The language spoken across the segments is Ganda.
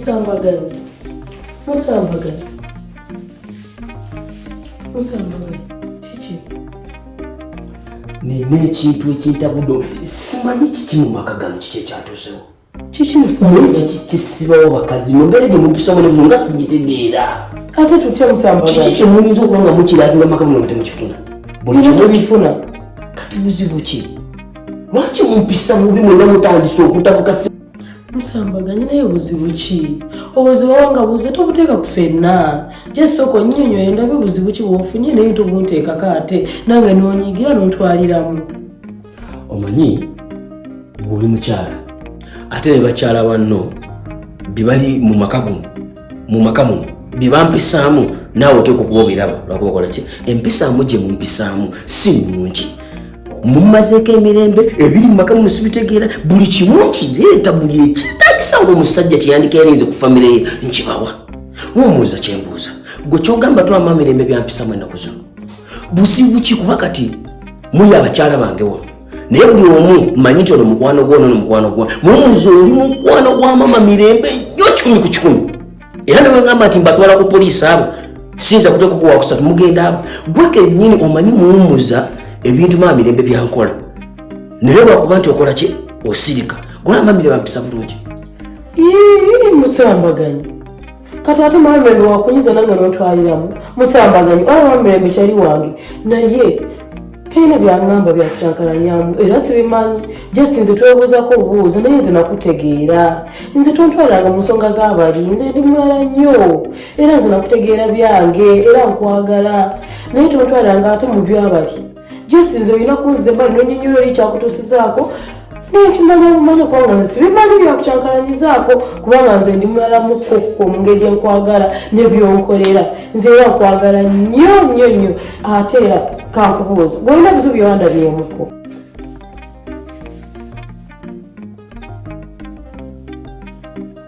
Omusambaganyi. Kiki? Nina ekintu ekintabudde simanyi kiki mu maka gano kiki ekyatuusewo. Kiki Musambaganyi? Kiki kisibawo bakazi mu mbeera gye mumpisamu ne nga sigitegeera. Ate tutya Musambaganyi? Kiki kye muyinza okuba nga mukirakinga maka muno nga temukifuna? Buli kimu bifuna. Kati buzibu ki? Lwaki mumpisa mubi mwenna mutandise okutabuka? Musambaganyi naye buzibu ki? Obuzibu wanga buze tobuteeka ku ffenna. Jesoko nnyonnyola ndabe buzibu ki bw'ofunye naye tobunteekako ate nange n'onyigira n'ontwaliramu. Omanyi bw'oli mukyala ate ne bakyala banno bye bali mu maka muno bye bampisaamu naawe oteeka okuba obiraba lwakuba kola ki empisaamu gye mumpisaamu si nnungi. Mumazeeko emirembe ebiri mu maka muno sibitegeera buli kimu nkireeta buli ekyetaagisa ng'omusajja kyeyandikeerinze ku famire ye nkibawa. Mumuuza kyembuuza gwe kyogamba twama mirembe byampisaamu ennaku zino buzibu ki kuba kati muli abakyala bange wano naye buli omu manyi nti ono mukwano gwono nomukwano gwa mumuuza oli mukwano gwa mama mirembe yo 100 ku 100 era ne bwegamba nti mbatwala ku poliisi abo siyinza kuteeka okuwa kusatu mugenda abo gwe kennyini omanyi mumuuza ebintu mama mirembe byankola naye lwakuba nti okola ki osirika gulamba mirembe bampisa bulungi. Musambaganyi kati ate mama mirembe wakunyiza nange n'otwaliramu. Musambaganyi mama mirembe kyali wange naye tena byangamba byakyankalanyamu era sibimanyi just nze twebuuzako obubuuza naye nze nakutegeera nze tontwalanga mu nsonga z'abali nze ndi mulala nnyo era nze nakutegeera byange era nkwagala naye tontwalanga ate mu byabali just nze olina kunze mbali n'onyonyola eri kyakutuusizaako naye kimanya bumanya kubanga nze sibimanyi byakukyankalanyizaako kubanga nze ndi mulala mukokko mu ngeri enkwagala ne byonkolera nze era nkwagala nnyo ate era kankubuuza gwolina buzibu byewandabyemuko.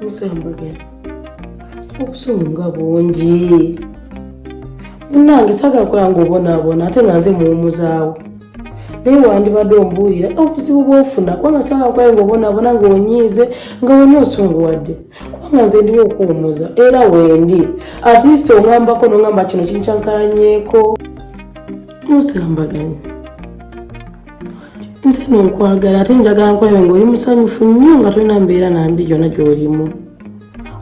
Musambaganyi obusunga bungi munange saagala kukola ng'obonaabona ate nga nze muwumuzaawo naye wandibadde ombuulira obuzibu bw'ofuna kubanga saagala kukola ng'obonaabona ng'onyiize nga wonna osunguwadde kubanga nze ndiwo okuwumuza era wendi at least ongambako n'ongamba kino kinkyankalanyeeko. Musambaganyi nze nonkwagala ate njagala nkwebe ng'oli musanyufu nnyo nga tolina mbeera nambi gyonna gy'olimu.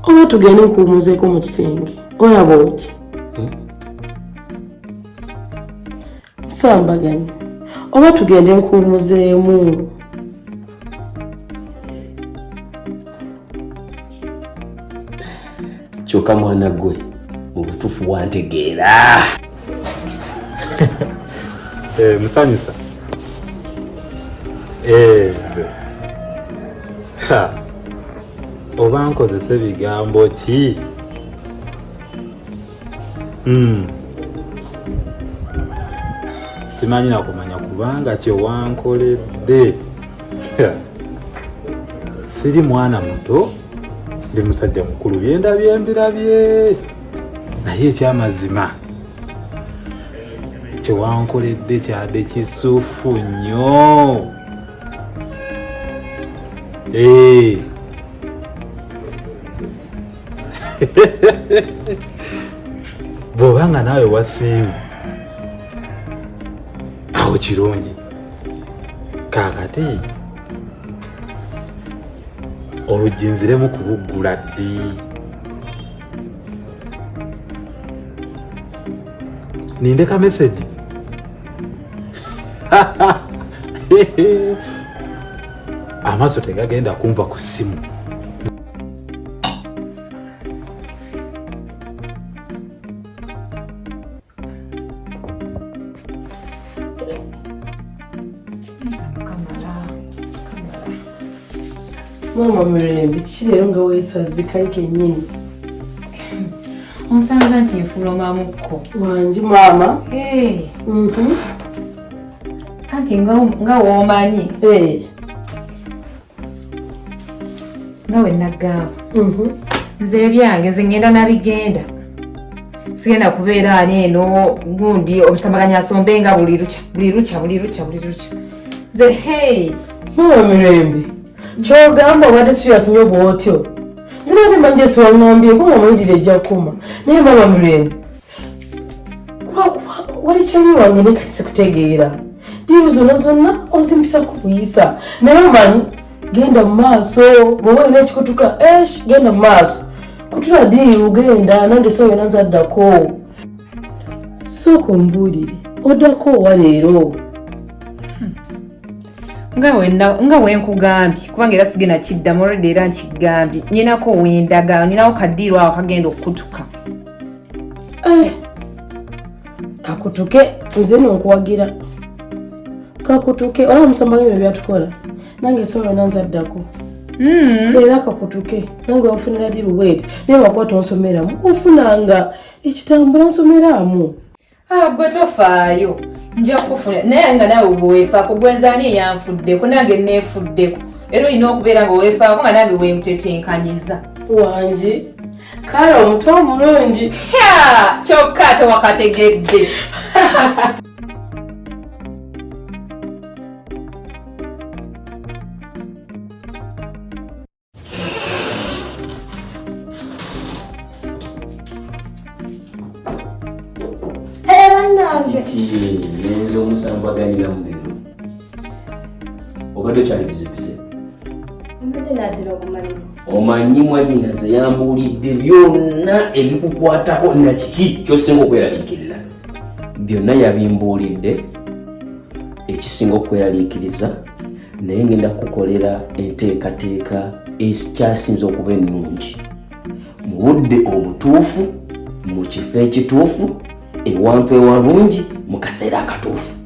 Oba tugende nkuwumuzeeko mu kisenge olaba oti? Musambaganyi oba tugende nkuwumuzeemu. Kyokka mwana gwe mu butuufu wantegeera. Musanyusa. Oba nkozese bigambo ki? Simanyi na kumanya kubanga kye wankoledde. Siri mwana muto ndi musajja mukulu byendabye mbirabye naye ekyamazima kye wankoledde kyadde kisuufu nnyo. Bw'obanga naawe wasiimu awo kirungi kaakati oluggi nziremu kuluggula ddi. Nindeka meseji amaaso tegagenda kunva ku ssimu. Mama mirembe kiki leero nga weesazikayo kennyini? Onsanza nti nfuluma mukko wangi maama. Anti nga woomanyi nga we nagamba nze ebyange nze ngenda nabigenda sigenda kubeera ani eno gundi Omusambaganyi asombe nga buli lukya nze mama mirembe kyogamba obadde serious nnyo bw'otyo nze Sinari manje siwangambye ko mwidire jja kuma. Naye mama Mirembe. Wali kyali wange ne kati sikutegeera. Diru zonna ozimpisa kubuyisa. Naye omanyi genda mu maaso bw'oba olina ekikutuka genda mu maaso. Kutula diru genda nange sawe nanzaddako. Sooka ombuulire oddako wa leero. nga wenkugambye kubanga era sigenda kiddamu olwedde era nkigambye nyenako wendaga ninawo kaddiirwa awo kagenda okukutuka. Kakutuke nze nonkuwagira. Kakutuke ola Omusambaganyi bino byatukola nange sawa nanzaddako. Era kakutuke nange wafunira diru wet naye wakwata onsomeramu ofunanga ekitambula nsomeramu. Gwe tofaayo nja kufuna naye nga naawe bweweefaako gwenzaani eyanfuddeko nange neefuddeko era olina okubeera nga weefaako nga nange wenkutetenkanyiza wange kale omuto omulungi kyokka ate wakategedde. Titi, nenzo Omusambaganyi na mubiro. Obadde kyali bizibize. Mbadde natera okumaliriza. Omanyi mwannyinaze yambuulidde byonna ebikukwatako na kiki ky'osinga okweraliikirira. Byonna yabimbuulidde ekisinga okweraliikiriza naye ngenda kukolera enteekateeka ekyasinze okuba ennungi. Mu budde obutuufu, mu kifo ekituufu, ewantu ewalungi mu kaseera akatuufu.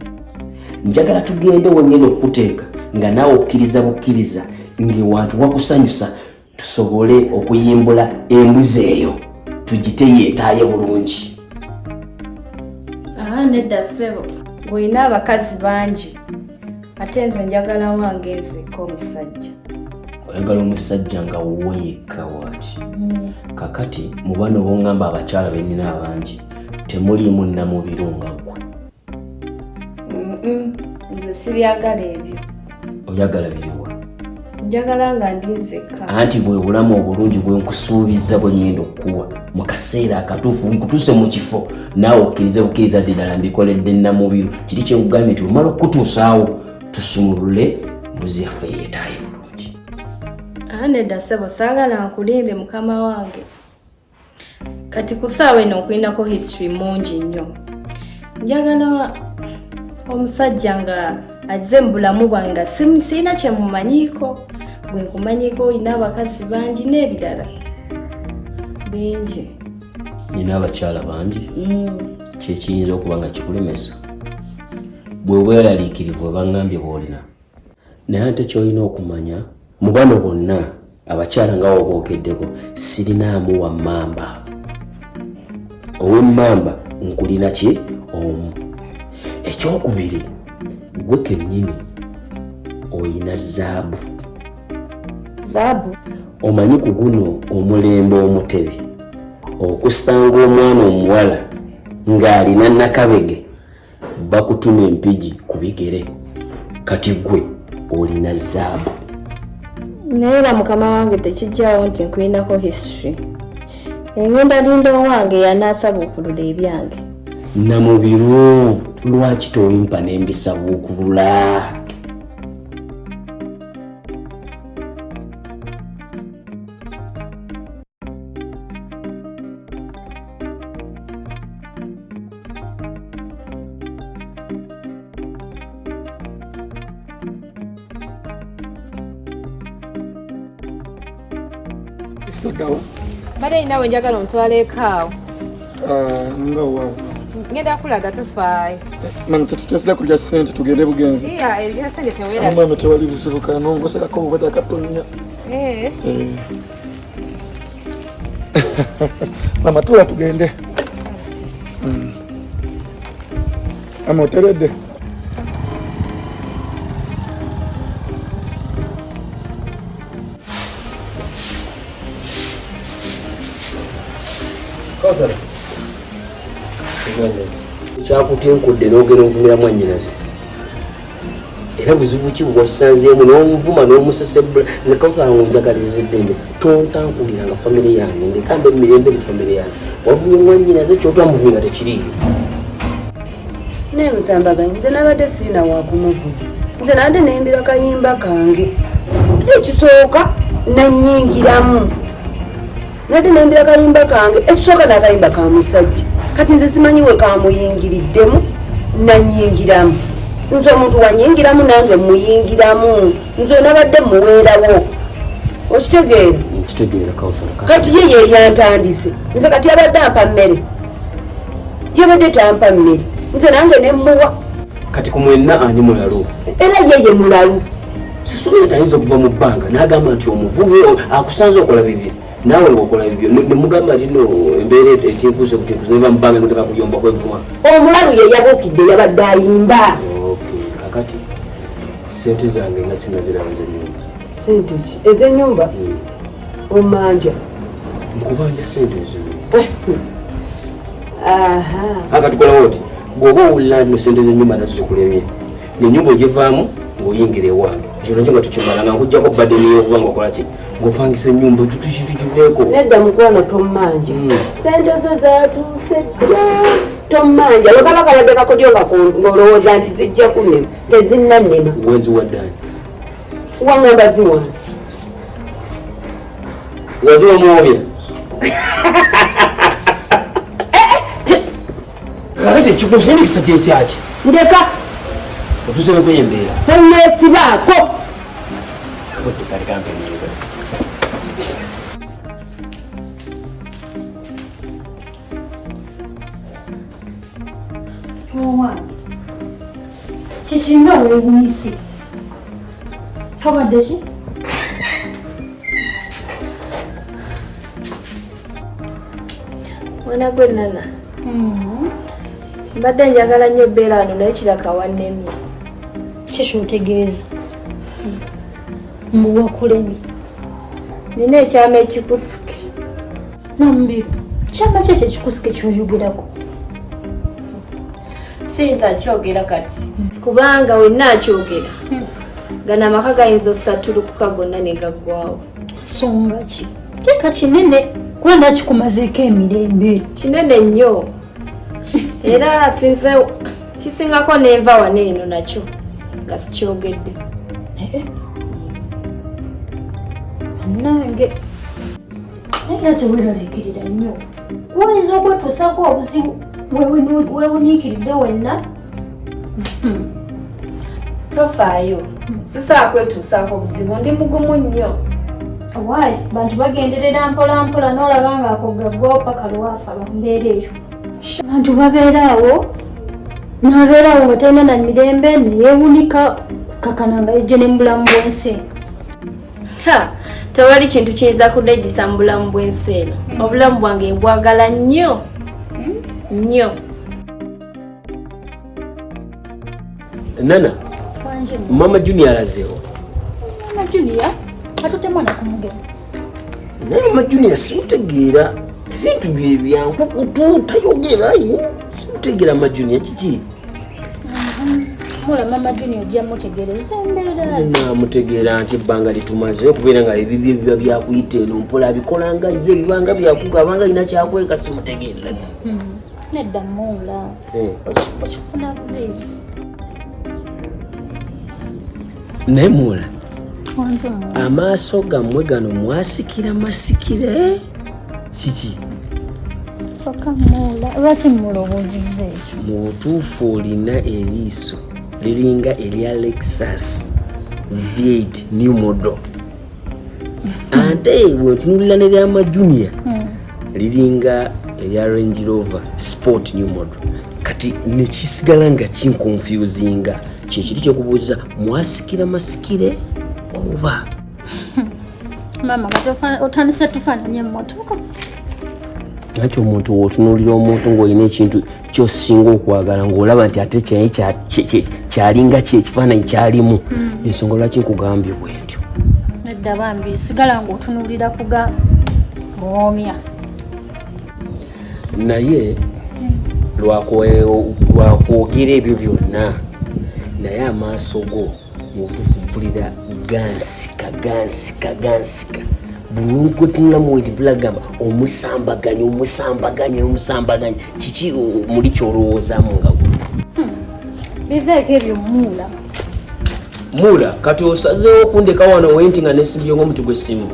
Njagala tugende wengenda okuteeka nga naawe okkiriza bukkiriza ng'ewantu wakusanyusa tusobole okuyimbula embuzi eyo tugite yeetaaye bulungi. Nedda ssebo ng'olina abakazi bangi ate nze njagala wange nzekka omusajja. Oyagala omusajja nga wuwo yekka waati. Kakati mu bano b'oŋŋamba abakyala bennina abangi temuliimu nnamubiro nga ggwe. Nze sibyagala ebyo. Oyagala biriwa? Njagala nga ndi nzekka. Anti bwe bulamu obulungi bwe nkusuubiza bwe ngenda okuwa mu kaseera akatuufu nkutuuse mu kifo naawe okkirize bukkiriza ddala mbikoledde nnamubiro. Kiri kye nkugambye nti omala okutuusaawo tusumulule mbuzi yaffe yeetaaye bulungi. Nedda ssebo saagala nkulimbe mukama wange. Kati kusaawa eno okulinako history mungi nnyo. Njagala omusajja nga azze mu bulamu bwange nga sirina kye mumanyiiko. Bwe nkumanyiiko olina abakazi bangi n'ebirala bingi. Nina abakyala bangi kyekiyinza okuba nga kikulemesa. Bwe bweraliikirivu webaŋŋambye bw'olina. Naye ate ky'olina okumanya mu bano bonna abakyala nga wobookeddeko sirinaamu wa mmamba. Ow'emmamba nkulina ki omu. Ekyokubiri gwe kennyini oyina zaabu. Zaabu? Omanyi ku guno omulembe omutebi okusanga omwana omuwala ng'alina nakabege bakutuma empigi ku bigere. Kati gwe olina zaabu. Naye era mukama wange tekijjaawo nti nkulinako history. Engenda linda owange yanaasaba okulula ebyange. Namubiro lwaki tolimpa n'embisaba okulula? Bade nawe njagala ontwaleeko awo. Nga waawo. Ngenda kulaga tofaayo. Man tetutesa kulya ssente tugende bugenzi. Ebya ssente teweera. Mama tewali buzibuka nongosekako obubadde akatonya. Mama tuula tugende. Mama oteredde? Kyakutenkudde n'ogenda onvumira mwannyinaze. era buzibu ki bwasanzeemu n'omuvuma n'omusesebula nze kawusala ngo njagaliriza eddembe tontankulira nga famire yange ndekamba emirembe mu famire yange wavumye mwannyina ze kyotwamuvumye nga tekiriiyo naye Musambaganyi nze nabadde sirina wakumuvuza nze nabadde neyimbira kayimba kange ekisooka nanyingiramu nabadde neyimbira kayimba kange ekisooka nakayimba ka musajja kati nze simanyi we kamuyingiriddemu nanyingiramu nze omuntu wanyingiramu nange muyingiramu nze nabadde muweerawo okitegeera nkitegeera kawusala kati ye yeyantandise nze kati abadde ampa mmere yabadde tampa mmere nze nange nemuwa kati ku mwenna ani mulalu era yeye mulalu sisuubira tayinza okuva mu bbanga n'agamba nti omuvumi akusanze okola bibyo naawe okola bibyo nemugamba nti no embeera etinkuze kutinkuze neva mu bbanga emoteka kuyomba kwevuma omulalu ye yabuukidde yabadde ayimba kakati sente zange nga sinaziraba zenyumba sente ki ez'ennyumba omanja nkubanja sente ezo aha akatukolawo oti bw'oba owulira no sente z'ennyumba nazo zikulemye nenyumba ogivaamu ng'oyingira ewange ekyo nakyo nga tukimala nga nkujjako badde niyokuba nga okola ki ng'opangisa ennyumba tukiveeko nedda mukwano tommanja sente zo zatuuse dda tommanja lwekaba kalabye kakodyo ng'olowooza nti zijja kunnema tezinnannema weziwaddaani waŋŋamba ziwa waziwamuobya kakati ekikunsindikisa kyekyaki ndeka otuseeko embeera tonneesibaako kale kampenyereza owange kikinga weewunyise kabadde ki mwana gwe Nana mbadde njagala nnyo bbeera wano naye kiraka wannemye kikyotegeeza mbu wakulemye nina ekyama ekikusike nambiru kyama ki ekyo ekikusike kyoyogerako siyinza nkyogera kati kubanga wenna akyogera gana amaka gayinza okusatulukuka gonna ne gaggwawo nsonga ki teeka kinene kuba nakikumazeeko emirembe kinene nnyo era kisingako nenva wano eno nakyo nga sikyogedde nange era teweraliikirira nnyo wayinza okwetuusaako obuzibu wewuniikiridde wenna tofaayo sisaa kwetuusaako obuzibu ndi mugumu nnyo waayi bantu bagenderera mpola mpola n'olaba nga akogagwawo paka lwafa bambeera eyo abantu babeeraawo nabeeraawo nga talina na mirembe neyeewunika kakana nga yejje ne mu bulamu bw'ensi tewali kintu kiyinza kudejjisa mu bulamu bw'ensi eno obulamu bwange mbwagala nnyo nnyo Nana mama Junior alazeewo mama Junior atutemu na kumugema naye mama Junior simutegeera ebintu bye byankukutu tayogerayo simutegeera mama Junior kiki mula mama Junior ojja mutegeereza embeera ze namutegeera nti ebbanga litumaze okubeera nga ebibyo biba byakuyita eno mpola abikola nga ye bibanga byakugaba nga alina kyakweka simutegeera nedda muula okifuna bubi naye muula amaaso gammwe gano mwasikira masikire kiki oka muula lwaki mulowooziza ekyo mu butuufu olina eriiso liringa erya Lexus V8 new model ate bwentunulira nerya Junior liringa erya Range Rover Sport new model kati nekisigala nga kinkonfusinga kyekiri kyokubuuza mwasikira masikire oba mama kati otandise tufaananye emmotoka ati omuntu wootunuulira omuntu ng'olina ekintu kyosinga okwagala ng'olaba nti ate kyaye kyalinga ki ekifaananyi kyalimu ensonga lwaki nkugambye bwe ntyo nedda bambi sigala ng'otunuulira kuga muwoomya naye lwakwogera ebyo byonna naye amaaso go ng'otufubulira gansika buli nkwetunula muwetipula gamba omusambaganyi kiki muli kyolowoozaamu nga biveeko ebyo muula kati osazeewo okundeka wano wenti nga nesibye ng'omuti gw'essimu.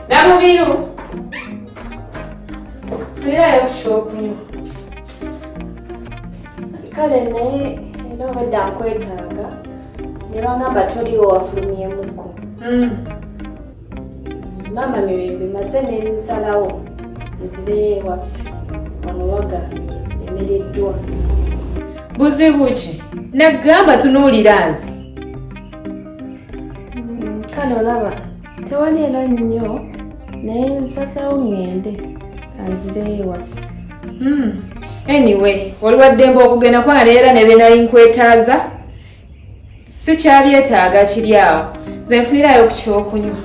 Namubiru fulirayo ku kyokunywa. Kale naye era obadde nkwetaaga ne bangamba toliwo wafulumyemuko. Maama Mirembe maze n'ensalawo nzireyo ewaffe wano wagaanye emereddwa. Buzibu ki? Nagamba tunuulira nze. Kale olaba tewali era nnyo naye nsasawo ngende anzireyo ewaffe. Anyway, waliwo ddembe okugenda kubanga neera ne benali nkwetaaza sikyabyetaaga kiri awo nze nfunirayo ku kyokunywa.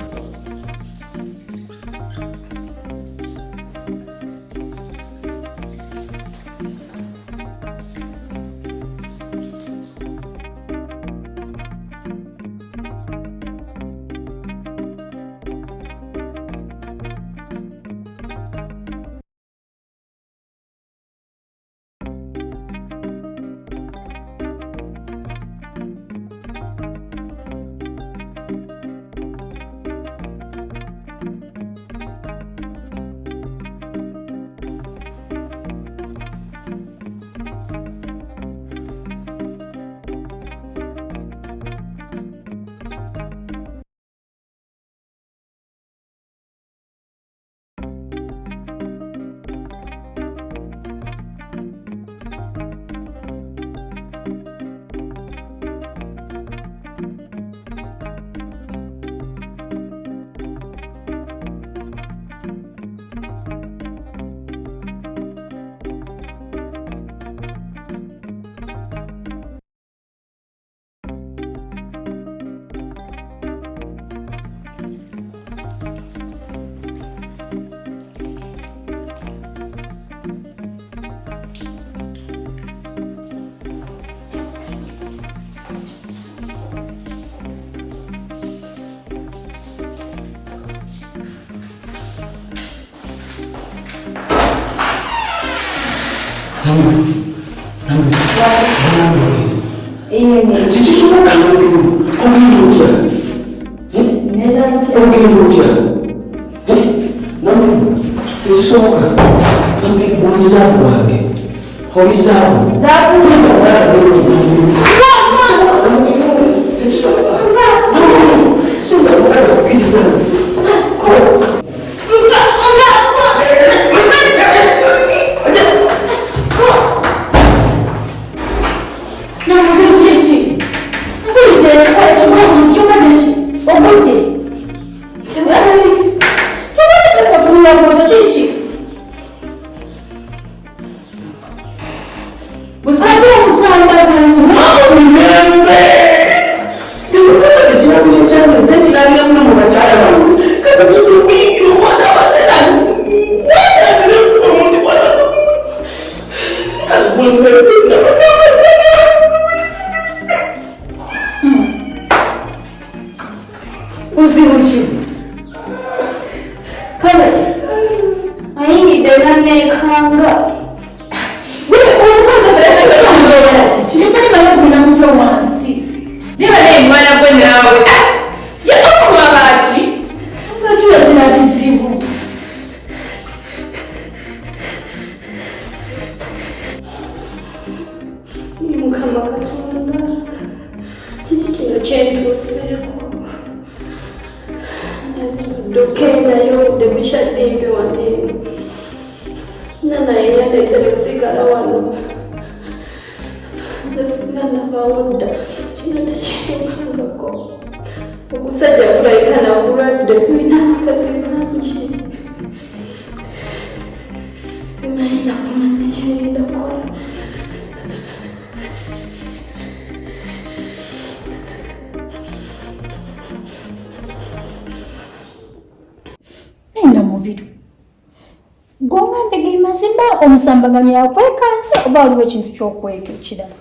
Omusambaganyi yakwekanse oba waliwo ekintu ky'okweka ekirala?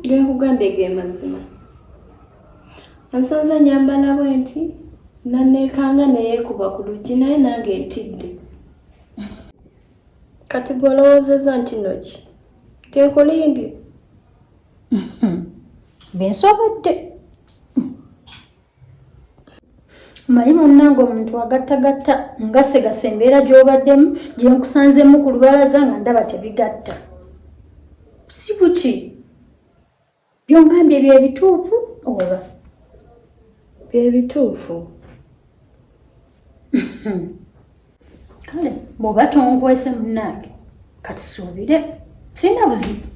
Genkugambye ge mazima. Ansanze nyambala bwenti nanneekanga neyeekuba ku luggi naye nange ntidde. Kati gwe olowoozezza nti noki teekulimbye? Bensobodde. Manyi munnange omuntu agattagatta ngassegassa embeera gy'obaddemu gye nkusanzeemu ku lubalaza nga ndaba tebigatta. Si buki byongambye bye bituufu oba? Bye bituufu. Kale bw'oba tonkwese munnange katusuubire sirina buzibu.